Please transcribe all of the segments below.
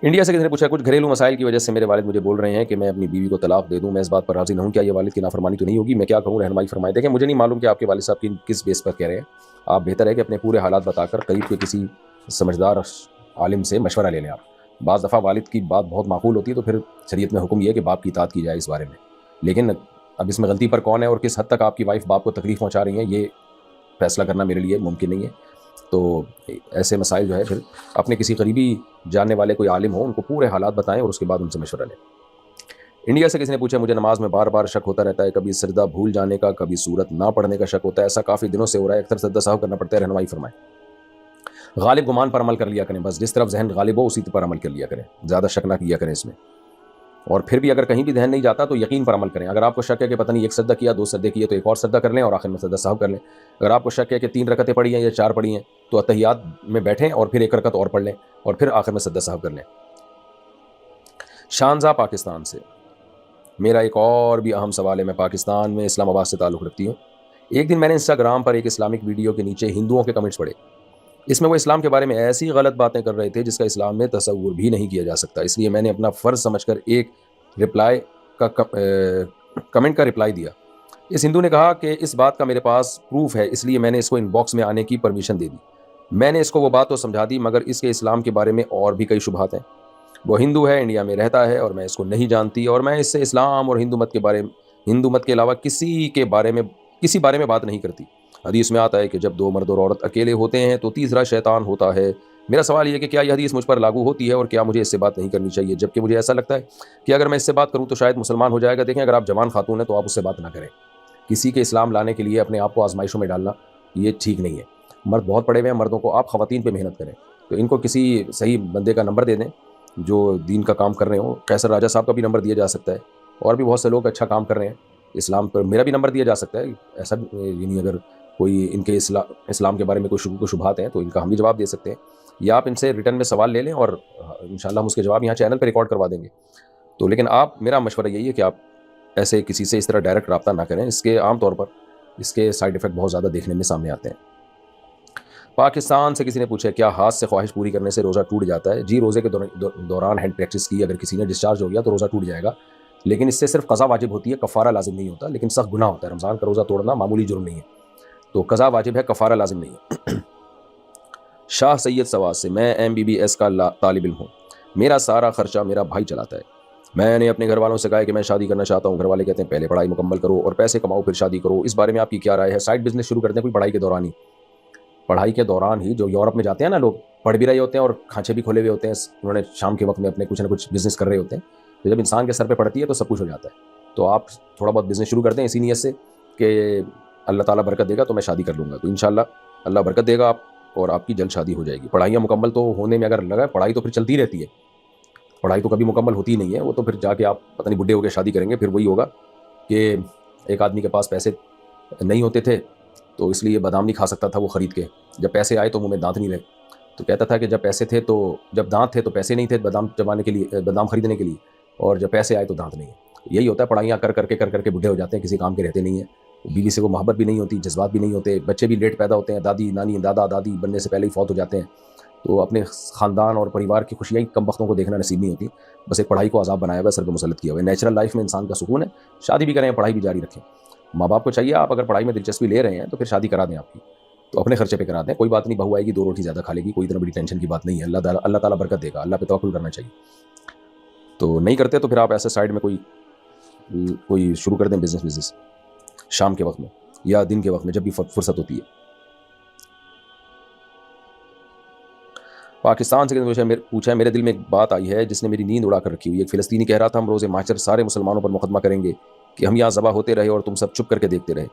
India سے کسی نے پوچھا کچھ گھریلو مسائل کی وجہ سے میرے والد مجھے بول رہے ہیں کہ میں اپنی بیوی کو طلاق دے دوں، میں اس بات پر راضی نہ ہوں، کیا یہ والد کی نافرمانی تو نہیں ہوگی؟ میں کیا کہوں، رہنمائی فرمائیں۔ دیکھیں مجھے نہیں معلوم کہ آپ کے والد صاحب کس بیس پر کہہ رہے ہیں، آپ بہتر ہے کہ اپنے پورے حالات بتا کر قریب کے کسی سمجھدار عالم سے مشورہ لے لیں۔ آپ بعض دفعہ والد کی بات بہت معقول ہوتی ہے تو پھر شریعت میں حکم یہ ہے کہ باپ کی اطاعت کی جائے اس بارے میں، لیکن اب اس میں غلطی پر کون ہے اور کس حد تک آپ کی وائف باپ کو تکلیف پہنچا رہی ہیں یہ فیصلہ کرنا میرے لیے ممکن نہیں ہے۔ تو ایسے مسائل جو ہے پھر اپنے کسی قریبی جاننے والے کوئی عالم ہو ان کو پورے حالات بتائیں اور اس کے بعد ان سے مشورہ لیں۔ انڈیا سے کسی نے پوچھا مجھے نماز میں بار بار شک ہوتا رہتا ہے، کبھی سجدہ بھول جانے کا، کبھی سورت نہ پڑھنے کا شک ہوتا ہے، ایسا کافی دنوں سے ہو رہا ہے، اکثر سجدہ سہو کرنا پڑتا ہے، رہنمائی فرمائیں۔ غالب گمان پر عمل کر لیا کریں، بس جس طرف ذہن غالب ہو اسی پر عمل کر لیا کریں، زیادہ شک نہ کیا کریں اس میں۔ اور پھر بھی اگر کہیں بھی ذہن نہیں جاتا تو یقین پر عمل کریں۔ اگر آپ کو شک ہے کہ پتہ نہیں ایک سجدہ کیا، 2 سجدے کیے تو ایک اور سجدہ کر لیں اور آخر میں سجدہ سہو کر لیں۔ اگر آپ کو شک ہے کہ 3 رکعتیں پڑھی ہیں یا 4 پڑھی ہیں تو اتحیات میں بیٹھیں اور پھر 1 رکعت اور پڑھ لیں اور پھر آخر میں سجدہ سہو کر لیں۔ شانزہ پاکستان سے میرا ایک اور بھی اہم سوال ہے۔ میں پاکستان میں اسلام آباد سے تعلق رکھتی ہوں۔ ایک دن میں نے انسٹاگرام پر ایک اسلامک ویڈیو کے نیچے ہندوؤں کے کمنٹس پڑھے۔ اس میں وہ اسلام کے بارے میں ایسی غلط باتیں کر رہے تھے جس کا اسلام میں تصور بھی نہیں کیا جا سکتا، اس لیے میں نے اپنا فرض سمجھ کر ایک کمنٹ کا رپلائی دیا۔ اس ہندو نے کہا کہ اس بات کا میرے پاس پروف ہے، اس لیے میں نے اس کو ان باکس میں آنے کی پرمیشن دے دی۔ میں نے اس کو وہ بات تو سمجھا دی مگر اس کے اسلام کے بارے میں اور بھی کئی شبہات ہیں۔ وہ ہندو ہے، انڈیا میں رہتا ہے اور میں اس کو نہیں جانتی، اور میں اس سے اسلام اور ہندو مت کے علاوہ کسی بارے میں بات نہیں کرتی۔ حدیث میں آتا ہے کہ جب 2 مرد اور عورت اکیلے ہوتے ہیں تو تیسرا شیطان ہوتا ہے۔ میرا سوال یہ ہے کہ کیا یہ حدیث مجھ پر لاگو ہوتی ہے اور کیا مجھے اس سے بات نہیں کرنی چاہیے، جبکہ مجھے ایسا لگتا ہے کہ اگر میں اس سے بات کروں تو شاید مسلمان ہو جائے گا۔ دیکھیں اگر آپ جوان خاتون ہیں تو آپ اس سے بات نہ کریں۔ کسی کے اسلام لانے کے لیے اپنے آپ کو آزمائشوں میں ڈالنا یہ ٹھیک نہیں ہے۔ مرد بہت پڑے ہوئے ہیں، مردوں کو آپ خواتین پہ محنت کریں تو ان کو کسی صحیح بندے کا نمبر دے دیں جو دین کا کام کر رہے ہوں۔ قیصر راجہ صاحب کا بھی نمبر دیا جا سکتا ہے، اور بھی بہت سے لوگ اچھا کام کر رہے ہیں اسلام پر، میرا بھی نمبر دیا جا سکتا ہے۔ ایسا یعنی اگر کوئی ان کے اسلام کے بارے میں کوئی شبہات ہیں تو ان کا ہم بھی جواب دے سکتے ہیں، یا آپ ان سے ریٹن میں سوال لے لیں اور انشاءاللہ ہم اس کے جواب یہاں چینل پہ ریکارڈ کروا دیں گے۔ تو لیکن میرا مشورہ یہی ہے کہ آپ ایسے کسی سے اس طرح ڈائریکٹ رابطہ نہ کریں، اس کے عام طور پر اس کے سائیڈ ایفیکٹ بہت زیادہ دیکھنے میں سامنے آتے ہیں۔ پاکستان سے کسی نے پوچھا کیا ہاتھ سے خواہش پوری کرنے سے روزہ ٹوٹ جاتا ہے؟ جی، روزے کے دوران ہینڈ پریکٹس کی اگر کسی نے ڈسچارج ہو گیا تو روزہ ٹوٹ جائے گا، لیکن اس سے صرف قضا واجب ہوتی ہے، کفارہ لازم نہیں ہوتا، لیکن سخت گناہ ہوتا ہے۔ رمضان کا روزہ توڑنا معمولی جرم نہیں ہے، تو قضا واجب ہے، کفارہ لازم نہیں ہے۔ شاہ سید سواد سے میں MBBS کا طالب علم ہوں، میرا سارا خرچہ میرا بھائی چلاتا ہے۔ میں نے اپنے گھر والوں سے کہا کہ میں شادی کرنا چاہتا ہوں، گھر والے کہتے ہیں پہلے پڑھائی مکمل کرو اور پیسے کماؤ پھر شادی کرو، اس بارے میں آپ کی کیا رائے ہے؟ سائڈ بزنس شروع کرتے ہیں کوئی پڑھائی کے دوران ہی جو یورپ میں جاتے ہیں نا لوگ، پڑھ بھی رہے ہوتے ہیں اور کھانچے بھی کھولے ہوئے ہوتے ہیں، انہوں نے شام کے وقت میں اپنے کچھ نہ کچھ بزنس کر رہے ہوتے ہیں، تو جب انسان کے سر پہ پڑتی ہے تو سب کچھ ہو جاتا ہے۔ تو آپ تھوڑا بہت بزنس شروع کرتے ہیں اسی نیت سے کہ اللہ تعالیٰ برکت دے گا تو میں شادی کر لوں گا، تو انشاءاللہ اللہ برکت دے گا اور آپ کی جلد شادی ہو جائے گی۔ پڑھائیاں مکمل تو ہونے میں اگر لگا، پڑھائی تو پھر چلتی رہتی ہے، پڑھائی تو کبھی مکمل ہوتی نہیں ہے، وہ تو پھر جا کے آپ پتہ نہیں بڈھے ہو کے شادی کریں گے، پھر وہی ہوگا کہ ایک آدمی کے پاس پیسے نہیں ہوتے تھے تو اس لیے بادام نہیں کھا سکتا تھا وہ خرید کے، جب پیسے آئے تو منہ میں دانت نہیں رہے، تو کہتا تھا کہ جب دانت تھے تو پیسے نہیں تھے بادام چبانے کے لیے، بادام خریدنے کے لیے، اور جب پیسے آئے تو دانت نہیں ہے۔ یہی ہوتا ہے، پڑھائیاں کر کر کے بڈھے ہو جاتے ہیں، کسی کام کے رہتے نہیں ہیں، بیوی سے وہ محبت بھی نہیں ہوتی، جذبات بھی نہیں ہوتے، بچے بھی لیٹ پیدا ہوتے ہیں، دادی نانی دادا دادی بننے سے پہلے ہی فوت ہو جاتے ہیں، تو اپنے خاندان اور پریوار کی خوشیاں کم وقتوں کو دیکھنا نصیب نہیں ہوتی، بس ایک پڑھائی کو عذاب بنایا ہوا ہے، سر پہ مسلط کیا ہوا ہے۔ نیچرل لائف میں انسان کا سکون ہے، شادی بھی کریں پڑھائی بھی جاری رکھیں۔ ماں باپ کو چاہیے آپ اگر پڑھائی میں دلچسپی لے رہے ہیں تو پھر شادی کرا دیں، آپ کی تو اپنے خرچے پہ کرا دیں، کوئی بات نہیں، بہو آئے گی 2 روٹی زیادہ کھا لے گی، کوئی اتنا بڑی ٹینشن کی بات نہیں ہے، اللہ تعالیٰ برکت دے گا، اللہ پہ توکل کرنا چاہیے۔ تو نہیں کرتے تو پھر آپ ایسے سائڈ میں کوئی شروع کر دیں بزنس شام کے وقت میں یا دن کے وقت میں جب بھی فرصت ہوتی ہے۔ پاکستان سے پوچھا میرے دل میں ایک بات آئی ہے جس نے میری نیند اڑا کر رکھی ہوئی ہے۔ ایک فلسطینی کہہ رہا تھا ہم روز محشر سارے مسلمانوں پر مقدمہ کریں گے کہ ہم یہاں ذبح ہوتے رہے اور تم سب چپ کر کے دیکھتے رہے۔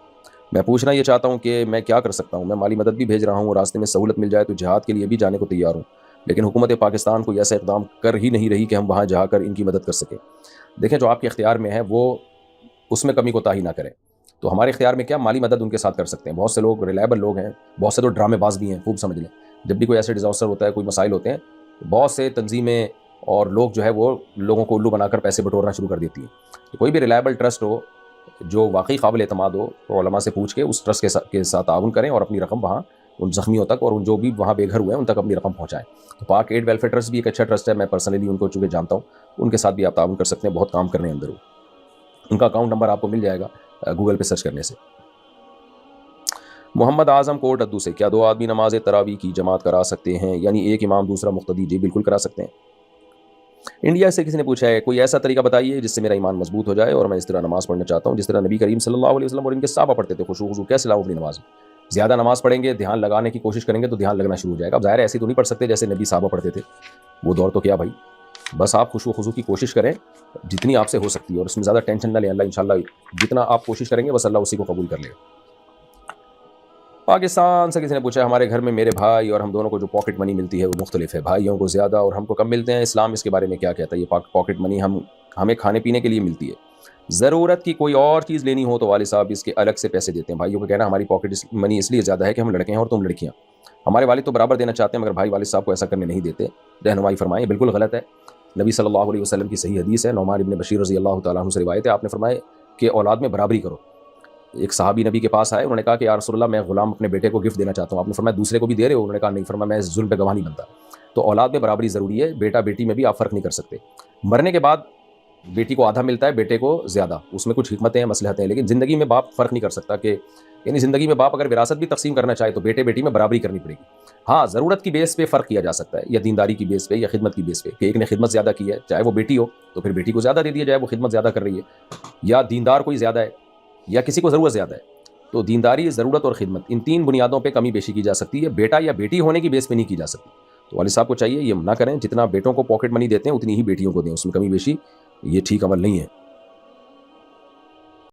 میں پوچھنا یہ چاہتا ہوں کہ میں کیا کر سکتا ہوں؟ میں مالی مدد بھی بھیج رہا ہوں اور راستے میں سہولت مل جائے تو جہاد کے لیے بھی جانے کو تیار ہوں، لیکن حکومت پاکستان کوئی ایسا اقدام کر ہی نہیں رہی کہ ہم وہاں جا کر ان کی مدد کر سکیں۔ دیکھیں جو آپ کے اختیار میں ہے وہ اس میں کمی کوتاہی نہ کریں۔ تو ہمارے اختیار میں کیا مالی مدد ان کے ساتھ کر سکتے ہیں، بہت سے لوگ ریلائبل لوگ ہیں، بہت سے تو ڈرامے باز بھی ہیں، خوب سمجھ لیں۔ جب بھی کوئی ایسے ڈیزاسٹر ہوتا ہے، کوئی مسائل ہوتے ہیں، بہت سے تنظیمیں اور لوگ جو ہے وہ لوگوں کو الو بنا کر پیسے بٹورنا شروع کر دیتی ہیں۔ تو کوئی بھی ریلائبل ٹرسٹ ہو جو واقعی قابل اعتماد ہو تو علماء سے پوچھ کے اس ٹرسٹ کے ساتھ تعاون کریں اور اپنی رقم وہاں ان زخمیوں تک اور ان جو بھی وہاں بے گھر ہوئے ہیں ان تک اپنی رقم پہنچائیں. تو پاک ایڈ ویلفیئر ٹرسٹ بھی ایک اچھا ٹرسٹ ہے, میں پرسنلی ان کو چونکہ جانتا ہوں, ان کے ساتھ بھی آپ تعاون کر سکتے ہیں, بہت کام کرنے اندر. ان کا اکاؤنٹ نمبر آپ کو مل جائے گا گوگل پہ سرچ کرنے سے. محمد اعظم کوٹ ادو سے, کیا 2 آدمی نماز تراویح کی جماعت کرا سکتے ہیں, یعنی ایک امام دوسرا مقتدی؟ جی بالکل کرا سکتے ہیں. انڈیا سے کسی نے پوچھا ہے کوئی ایسا طریقہ بتائیے جس سے میرا ایمان مضبوط ہو جائے اور میں اس طرح نماز پڑھنا چاہتا ہوں جس طرح نبی کریم صلی اللہ علیہ وسلم اور ان کے صحابہ پڑھتے تھے, خشوع کیسے لاؤں اپنی نماز میں. زیادہ نماز پڑھیں گے, دھیان لگانے کی کوشش کریں گے تو دھیان لگنا شروع ہو جائے گا. اب ظاہر ہے ایسی تو نہیں پڑھ سکتے جیسے نبی صحابہ پڑھتے تھے, وہ دور تو کیا بھائی. بس آپ خشوع کی کوشش کریں جتنی آپ سے ہو سکتی ہے, اور اس میں زیادہ ٹینشن نہ لیں. اللہ انشاءاللہ جتنا آپ کوشش کریں گے بس اللہ اسی کو قبول کر لے گا. پاکستان سے کسی نے پوچھا, ہمارے گھر میں میرے بھائی اور ہم دونوں کو جو پاکٹ منی ملتی ہے وہ مختلف ہے, بھائیوں کو زیادہ اور ہم کو کم ملتے ہیں, اسلام اس کے بارے میں کیا کہتا ہے؟ یہ پاکٹ منی ہمیں کھانے پینے کے لیے ملتی ہے. ضرورت کی کوئی اور چیز لینی ہو تو والد صاحب اس کے الگ سے پیسے دیتے ہیں. بھائیوں کو کہنا ہماری پاکٹ منی اس لیے زیادہ ہے کہ ہم لڑکے ہیں اور تم لڑکیاں. ہمارے والد تو برابر دینا چاہتے ہیں مگر بھائی والد صاحب کو ایسا کرنے نہیں دیتے. رہنمائی فرمائیں, بالکل غلط ہے. نبی صلی اللہ علیہ وسلم کی صحیح حدیث ہے, نعمان ابن بشیر رضی اللہ تعالیٰ عنہ سے روایت ہے, آپ نے فرمایا کہ اولاد میں برابری کرو. ایک صحابی نبی کے پاس آئے, انہوں نے کہا کہ یا رسول اللہ میں غلام اپنے بیٹے کو گفٹ دینا چاہتا ہوں. آپ نے فرمایا دوسرے کو بھی دے رہے ہو؟ انہوں نے کہا نہیں. فرمایا میں ظلم پہ گواہ نہیں بنتا. تو اولاد میں برابری ضروری ہے, بیٹا بیٹی میں بھی آپ فرق نہیں کر سکتے. مرنے کے بعد بیٹی کو آدھا ملتا ہے, بیٹے کو زیادہ, اس میں کچھ حکمتیں ہیں, مصلحتیں ہیں, لیکن زندگی میں باپ فرق نہیں کر سکتا کہ یعنی زندگی میں باپ اگر وراثت بھی تقسیم کرنا چاہے تو بیٹے بیٹی میں برابری کرنی پڑے گی. ہاں ضرورت کی بیس پہ فرق کیا جا سکتا ہے, یا دینداری کی بیس پہ یا خدمت کی بیس پہ, کہ ایک نے خدمت زیادہ کی ہے چاہے وہ بیٹی ہو تو پھر بیٹی کو زیادہ دے دیا جائے, وہ خدمت زیادہ کر رہی ہے. یا دیندار کوئی زیادہ ہے یا کسی کو ضرورت زیادہ ہے, تو دینداری, ضرورت اور خدمت, ان 3 بنیادوں پہ کمی بیشی کی جا سکتی ہے. بیٹا یا بیٹی ہونے کی بیس پہ نہیں کی جا سکتی. تو والد صاحب کو چاہیے یہ نہ کریں, جتنا بیٹوں کو پاکٹ منی دیتے ہیں اتنی ہی بیٹیوں کو دیں, اس میں کمی بیشی یہ ٹھیک عمل نہیں ہے.